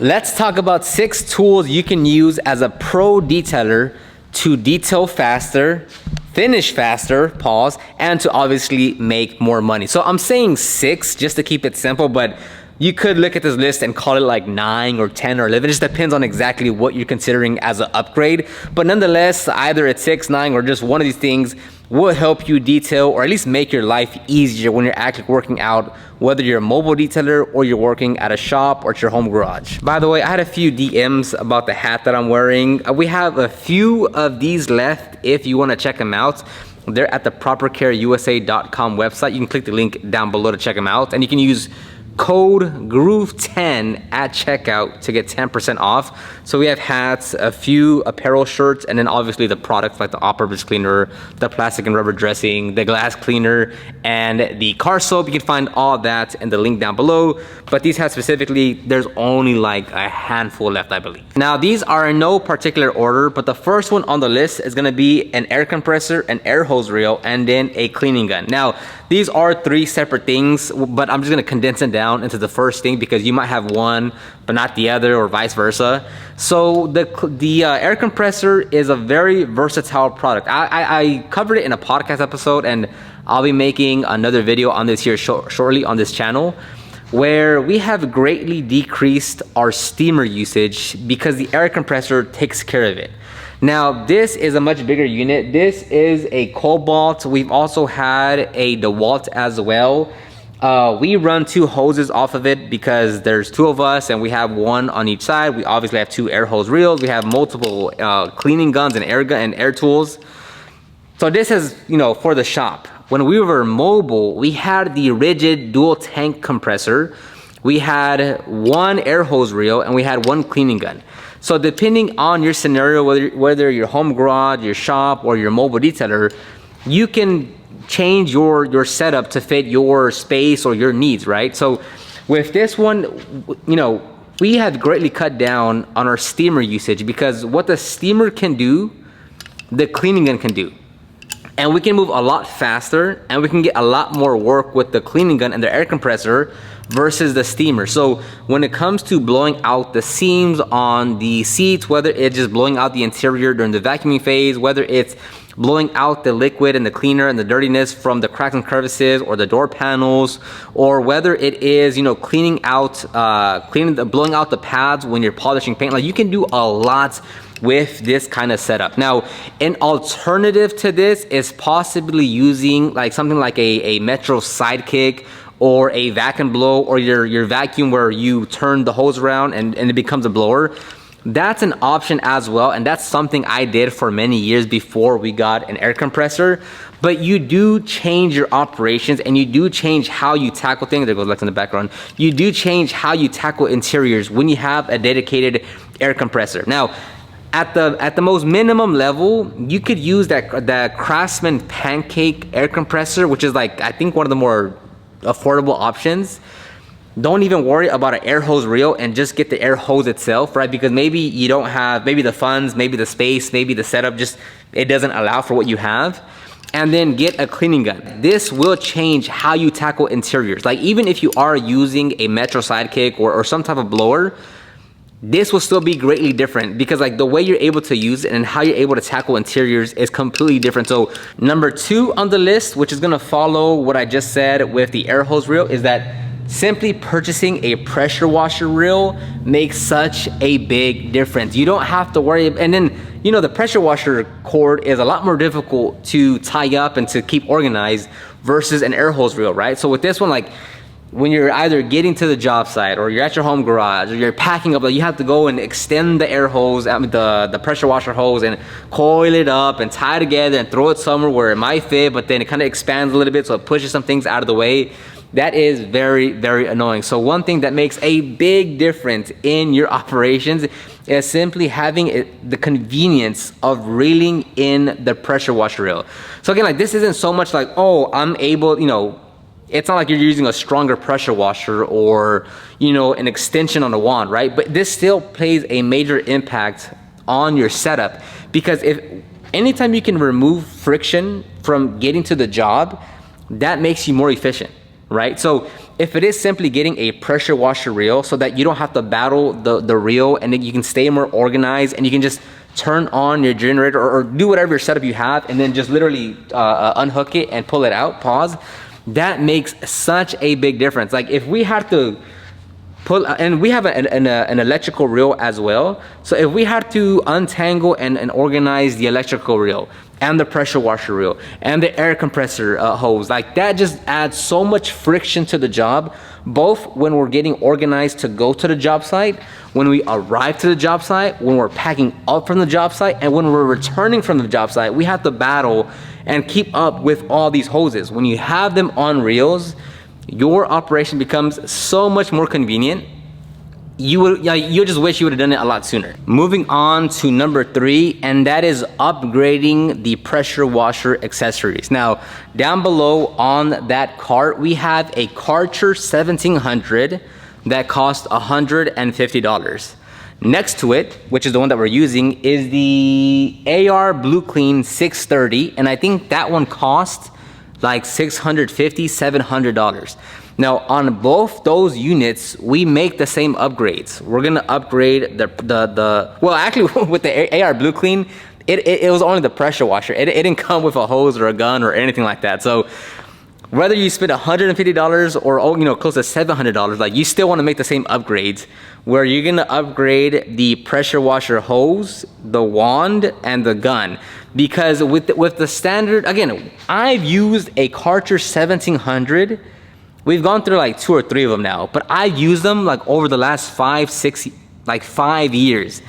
Let's talk about 6 tools you can use as a pro detailer to detail faster, finish faster, pause, and to obviously make more money. So I'm saying 6 just to keep it simple, but you could look at this list and call it like 9 or 10 or 11. It just depends on exactly what you're considering as an upgrade. But nonetheless, either it's 6, 9, or just one of these things will help you detail or at least make your life easier when you're actually working out, whether you're a mobile detailer or you're working at a shop or at your home garage. By the way, I had a few DMs about the hat that I'm wearing. We have a few of these left if you want to check them out. They're at the propercareusa.com website. You can click the link down below to check them out, and you can use code GROOVE10 at checkout to get 10% off. So we have hats, a few apparel shirts, and then obviously the products like the all-purpose cleaner, the plastic and rubber dressing, the glass cleaner, and the car soap. You can find all that in the link down below. But these hats specifically, there's only like a handful left, I believe. Now these are in no particular order, but the first one on the list is gonna be an air compressor, an air hose reel, and then a cleaning gun. Now, these are 3 separate things, but I'm just gonna condense them down into the first thing because you might have one but not the other, or vice versa. So the air compressor is a very versatile product. I covered it in a podcast episode, and I'll be making another video on this here shortly on this channel, where we have greatly decreased our steamer usage because the air compressor takes care of it. Now, this is a much bigger unit. This is a Cobalt. We've also had a DeWalt as well. We run 2 hoses off of it because there's 2 of us and we have one on each side. We obviously have 2 air hose reels. We have multiple cleaning guns and air tools. So this is, for the shop. When we were mobile, we had the rigid dual tank compressor. We had 1 air hose reel and we had 1 cleaning gun. So depending on your scenario, whether your home garage, your shop, or your mobile detailer, you can change your setup to fit your space or your needs, right? So with this one, we have greatly cut down on our steamer usage because what the steamer can do, the cleaning gun can do. And we can move a lot faster and we can get a lot more work with the cleaning gun and the air compressor versus the steamer. So when it comes to blowing out the seams on the seats, whether it's just blowing out the interior during the vacuuming phase, whether it's blowing out the liquid and the cleaner and the dirtiness from the cracks and crevices or the door panels, or whether it is, blowing out the pads when you're polishing paint, like you can do a lot with this kind of setup. Now, an alternative to this is possibly using like something like a Metro Sidekick or a vac and blow, or your vacuum where you turn the hose around and it becomes a blower. That's an option as well, and that's something I did for many years before we got an air compressor. But you do change your operations and you do change how you tackle things. There goes Lex in the background. You do change how you tackle interiors when you have a dedicated air compressor. Now, at the most minimum level, you could use that Craftsman Pancake air compressor, which is like, I think, one of the more affordable options. Don't even worry about an air hose reel and just get the air hose itself, right? Because maybe you don't have, maybe the funds, maybe the space, maybe the setup, just it doesn't allow for what you have. And then get a cleaning gun. This will change how you tackle interiors. Like even if you are using a Metro Sidekick or some type of blower, this will still be greatly different because like the way you're able to use it and how you're able to tackle interiors is completely different. So number 2 on the list, which is gonna follow what I just said with the air hose reel, is that simply purchasing a pressure washer reel makes such a big difference. You don't have to worry. And then, the pressure washer cord is a lot more difficult to tie up and to keep organized versus an air hose reel, right? So with this one, like when you're either getting to the job site or you're at your home garage or you're packing up, like you have to go and extend the air hose, the pressure washer hose, and coil it up and tie it together and throw it somewhere where it might fit, but then it kind of expands a little bit so it pushes some things out of the way. That is very, very annoying. So one thing that makes a big difference in your operations is simply having the convenience of reeling in the pressure washer reel. So again, like this isn't so much like, oh, I'm able, it's not like you're using a stronger pressure washer or, an extension on a wand, right? But this still plays a major impact on your setup because anytime you can remove friction from getting to the job, that makes you more efficient, right? So if it is simply getting a pressure washer reel so that you don't have to battle the reel, and then you can stay more organized, and you can just turn on your generator or do whatever setup you have, and then just literally unhook it and pull it out, pause. That makes such a big difference. Like if we had to pull, and we have an electrical reel as well. So if we had to untangle and organize the electrical reel and the pressure washer reel and the air compressor hose, like that just adds so much friction to the job, both when we're getting organized to go to the job site, when we arrive to the job site, when we're packing up from the job site, and when we're returning from the job site. We have to battle and keep up with all these hoses. When you have them on reels, your operation becomes so much more convenient. You just wish you would have done it a lot sooner. Moving on to number 3, and that is upgrading the pressure washer accessories. Now, down below on that cart, we have a Karcher 1700 that costs $150. Next to it, which is the one that we're using, is the AR Blue Clean 630, and I think that one costs like $650, $700. Now on both those units, we make the same upgrades. We're gonna upgrade well, actually with the AR Blue Clean, it was only the pressure washer. It didn't come with a hose or a gun or anything like that. So whether you spend $150 or close to $700, like you still want to make the same upgrades, where you're gonna upgrade the pressure washer hose, the wand, and the gun. Because with the standard, again, I've used a Karcher 1700. We've gone through like 2 or 3 of them now, but I've used them like over the last 5 years.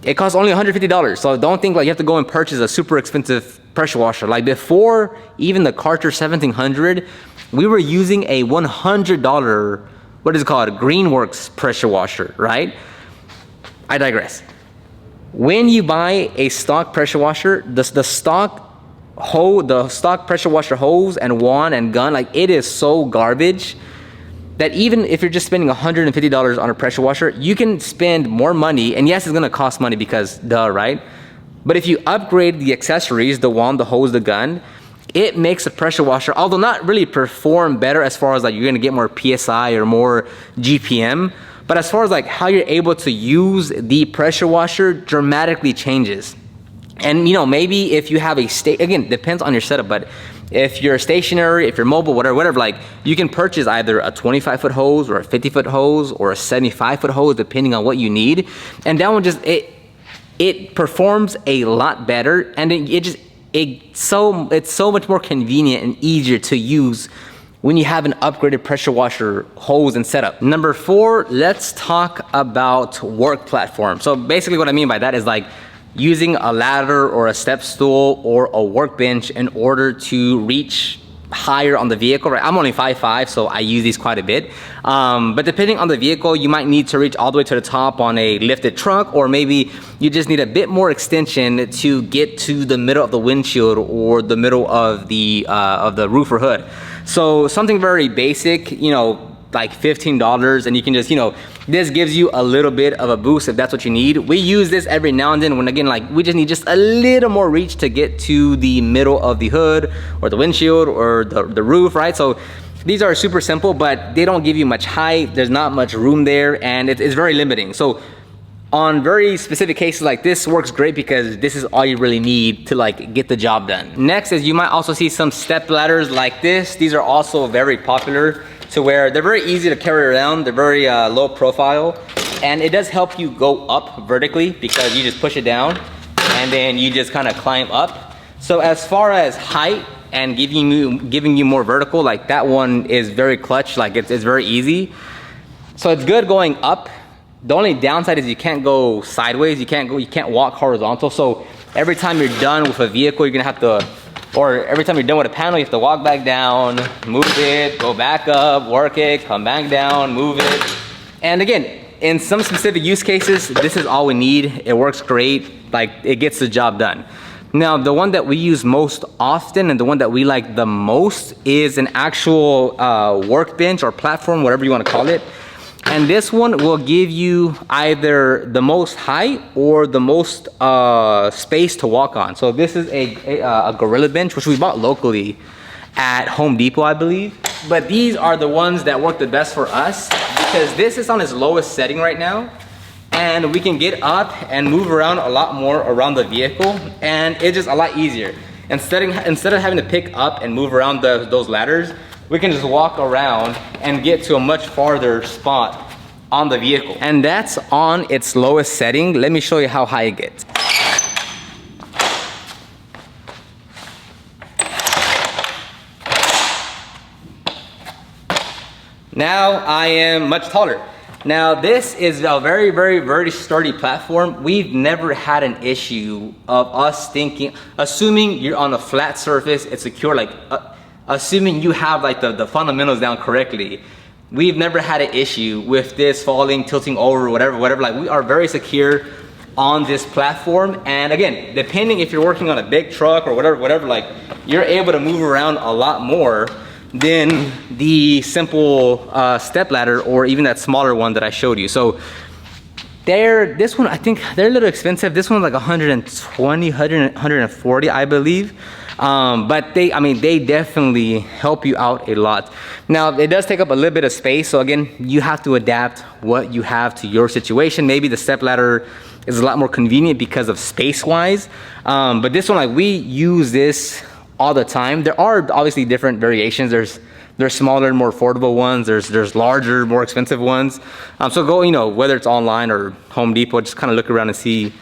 It costs only $150, so don't think like you have to go and purchase a super expensive pressure washer. Like before even the Karcher 1700, we were using a $100, what is it called, Greenworks pressure washer, right? I digress. When you buy a stock pressure washer, the stock pressure washer hose and wand and gun, like it is so garbage that even if you're just spending $150 on a pressure washer, you can spend more money. And yes, it's gonna cost money because duh, right? But if you upgrade the accessories, the wand, the hose, the gun, it makes a pressure washer, although not really perform better as far as like you're gonna get more PSI or more GPM, but as far as like how you're able to use the pressure washer dramatically changes. And maybe if you have again, depends on your setup, but if you're stationary, if you're mobile, whatever, like you can purchase either a 25-foot hose or a 50-foot hose or a 75-foot hose, depending on what you need. And that one just, it performs a lot better, and it's so much more convenient and easier to use when you have an upgraded pressure washer hose and setup. Number 4, let's talk about work platform. So basically what I mean by that is like using a ladder or a step stool or a workbench in order to reach higher on the vehicle, right? I'm only 5'5", so I use these quite a bit. But depending on the vehicle, you might need to reach all the way to the top on a lifted truck, or maybe you just need a bit more extension to get to the middle of the windshield or the middle of the roof or hood. So something very basic, like $15, and you can just, this gives you a little bit of a boost if that's what you need. We use this every now and then when, again, like we just need just a little more reach to get to the middle of the hood or the windshield or the roof, right? So these are super simple, but they don't give you much height. There's not much room there, and it's very limiting. So on very specific cases like this, works great because this is all you really need to like get the job done. Next is you might also see some step ladders like this. These are also very popular, to where they're very easy to carry around. They're very low profile, and it does help you go up vertically because you just push it down and then you just kind of climb up. So as far as height and giving you more vertical, like that one is very clutch. Like it's very easy. So it's good going up. The only downside is you can't go sideways. You can't walk horizontal. So every time you're done with a vehicle, you're gonna have to, or every time you're done with a panel, you have to walk back down, move it, go back up, work it, come back down, move it. And again, in some specific use cases, this is all we need. It works great. Like it gets the job done. Now, the one that we use most often and the one that we like the most is an actual workbench or platform, whatever you want to call it. And this one will give you either the most height or the most space to walk on. So this is a Gorilla bench, which we bought locally. at Home Depot, I believe. But these are the ones that work the best for us because this is on its lowest setting right now. And we can get up and move around a lot more around the vehicle, and it's just a lot easier. Instead of having to pick up and move around those ladders, we can just walk around and get to a much farther spot on the vehicle. And that's on its lowest setting. Let me show you how high it gets. Now I am much taller. Now this is a very, very, very sturdy platform. We've never had an issue of us assuming you're on a flat surface, it's secure, like assuming you have like the fundamentals down correctly. We've never had an issue with this falling, tilting over, whatever. Like we are very secure on this platform. And again, depending if you're working on a big truck or whatever, like you're able to move around a lot more than the simple step ladder or even that smaller one that I showed you. So this one, I think they're a little expensive. This one's like 120, 140, I believe. But they definitely help you out a lot. Now it does take up a little bit of space. So again, you have to adapt what you have to your situation. Maybe the step ladder is a lot more convenient because of space wise. But this one, like we use this all the time. There are obviously different variations. There's smaller, more affordable ones. There's larger, more expensive ones. So go, whether it's online or Home Depot, just kind of look around and see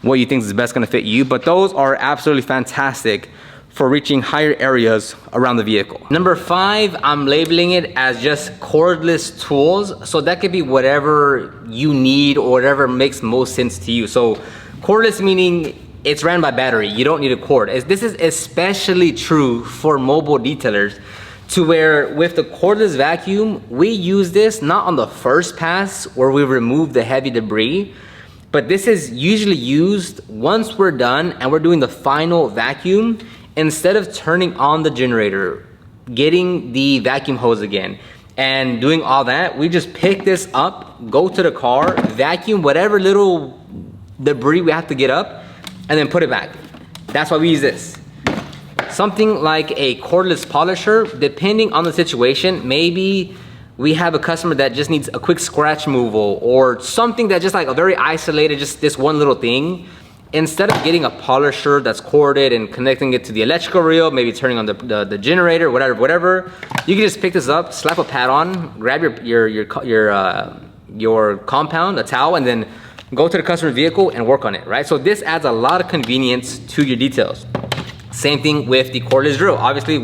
what you think is best going to fit you. But those are absolutely fantastic for reaching higher areas around the vehicle. Number 5, I'm labeling it as just cordless tools. So that could be whatever you need or whatever makes most sense to you. So cordless meaning it's ran by battery. You don't need a cord. This is especially true for mobile detailers, to where with the cordless vacuum, we use this not on the first pass where we remove the heavy debris, but this is usually used once we're done and we're doing the final vacuum. Instead of turning on the generator, getting the vacuum hose again, and doing all that, we just pick this up, go to the car, vacuum whatever little debris we have to get up, and then put it back. That's why we use this. Something like a cordless polisher, depending on the situation, maybe we have a customer that just needs a quick scratch removal or something that just like a very isolated, just this one little thing. Instead of getting a polisher that's corded and connecting it to the electrical reel, maybe turning on the generator, whatever, you can just pick this up, slap a pad on, grab your compound, a towel, and then go to the customer's vehicle and work on it, right? So this adds a lot of convenience to your details. Same thing with the cordless drill. Obviously,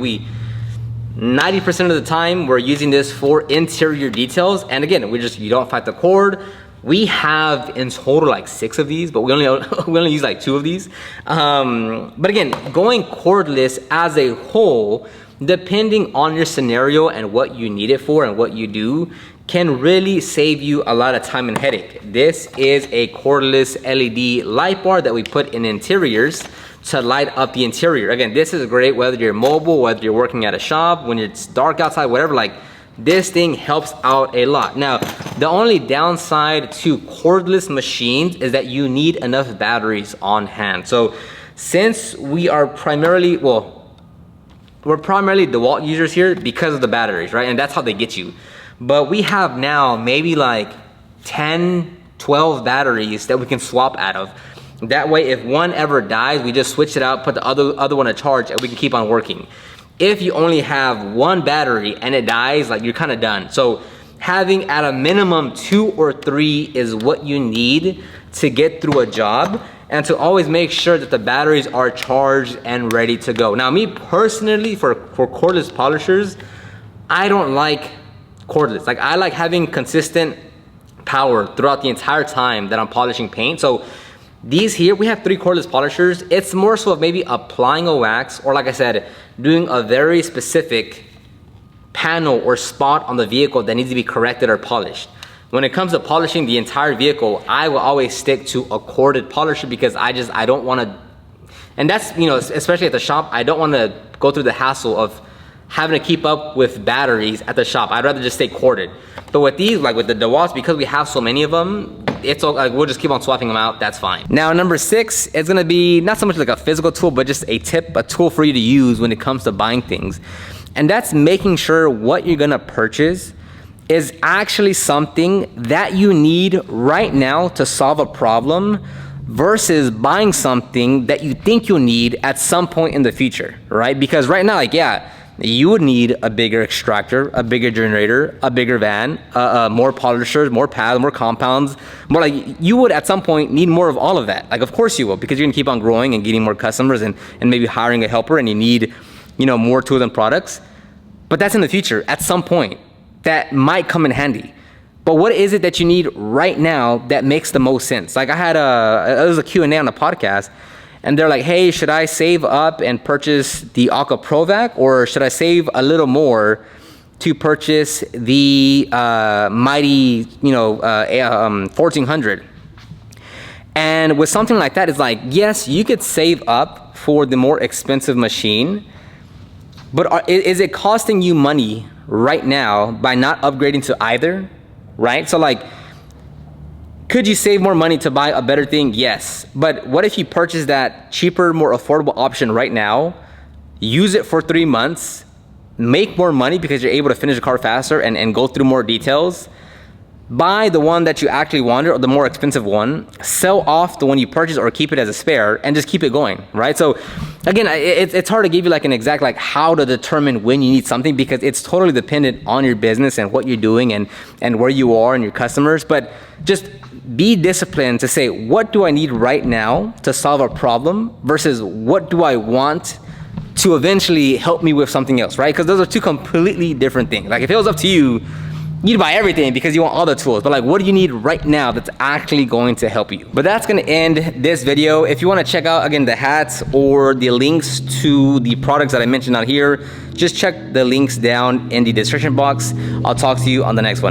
90% of the time, we're using this for interior details. And again, you don't fight the cord. We have in total like 6 of these, but we only use like 2 of these. But again, going cordless as a whole, depending on your scenario and what you need it for and what you do, can really save you a lot of time and headache. This is a cordless LED light bar that we put in interiors to light up the interior. Again, this is great whether you're mobile, whether you're working at a shop, when it's dark outside, whatever, like this thing helps out a lot. Now, the only downside to cordless machines is that you need enough batteries on hand. So since we are primarily, we're primarily DeWalt users here because of the batteries, right? And that's how they get you. But we have now maybe like 10, 12 batteries that we can swap out of. That way, if one ever dies, we just switch it out, put the other one to charge, and we can keep on working. If you only have one battery and it dies, like you're kind of done. So having at a minimum 2 or 3 is what you need to get through a job, and to always make sure that the batteries are charged and ready to go. Now, me personally, for cordless polishers, I don't like cordless. Like I like having consistent power throughout the entire time that I'm polishing paint. So these here, we have 3 cordless polishers. It's more so of maybe applying a wax, or like I said, doing a very specific panel or spot on the vehicle that needs to be corrected or polished. When it comes to polishing the entire vehicle, I will always stick to a corded polisher because I don't want to, and that's, especially at the shop, I don't want to go through the hassle of having to keep up with batteries at the shop. I'd rather just stay corded. But with these, like with the DeWalt's, because we have so many of them, it's all, like, we'll just keep on swapping them out, that's fine. Now, number 6 is gonna be not so much like a physical tool, but just a tool for you to use when it comes to buying things. And that's making sure what you're gonna purchase is actually something that you need right now to solve a problem versus buying something that you think you'll need at some point in the future, right? Because right now, like, yeah, you would need a bigger extractor, a bigger generator, a bigger van, more polishers, more pads, more compounds, more like you would at some point need more of all of that. Like, of course you will, because you're gonna keep on growing and getting more customers and maybe hiring a helper, and you need, you know, more tools and products. But that's in the future at some point. That might come in handy. But what is it that you need right now that makes the most sense? Like, I had it was a Q&A on a podcast, and they're like, hey, should I save up and purchase the Aqua Pro Vac, or should I save a little more to purchase the mighty, 1400? And with something like that, it's like, yes, you could save up for the more expensive machine, but is it costing you money right now by not upgrading to either, right? So like, could you save more money to buy a better thing? Yes. But what if you purchase that cheaper, more affordable option right now, use it for 3 months, make more money because you're able to finish the car faster and go through more details, buy the one that you actually wanted or the more expensive one, sell off the one you purchased or keep it as a spare and just keep it going, right? So again, it's hard to give you like an exact like how to determine when you need something, because it's totally dependent on your business and what you're doing and where you are and your customers. But just be disciplined to say, what do I need right now to solve a problem versus what do I want to eventually help me with something else, right? Because those are two completely different things. Like, if it was up to you, you'd buy everything because you want all the tools, but like, what do you need right now that's actually going to help you? But that's gonna end this video. If you wanna check out, again, the hats or the links to the products that I mentioned out here, just check the links down in the description box. I'll talk to you on the next one.